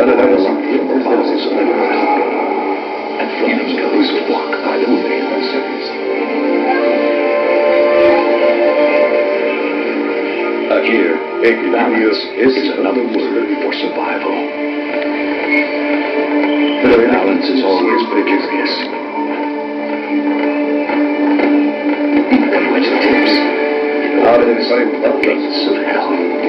that it ever sunk in the bowels of the earth, and flies goes flock by the millions. Here, balance is another word for survival. The balance is always precarious. Even when it tips, out of the gates of hell.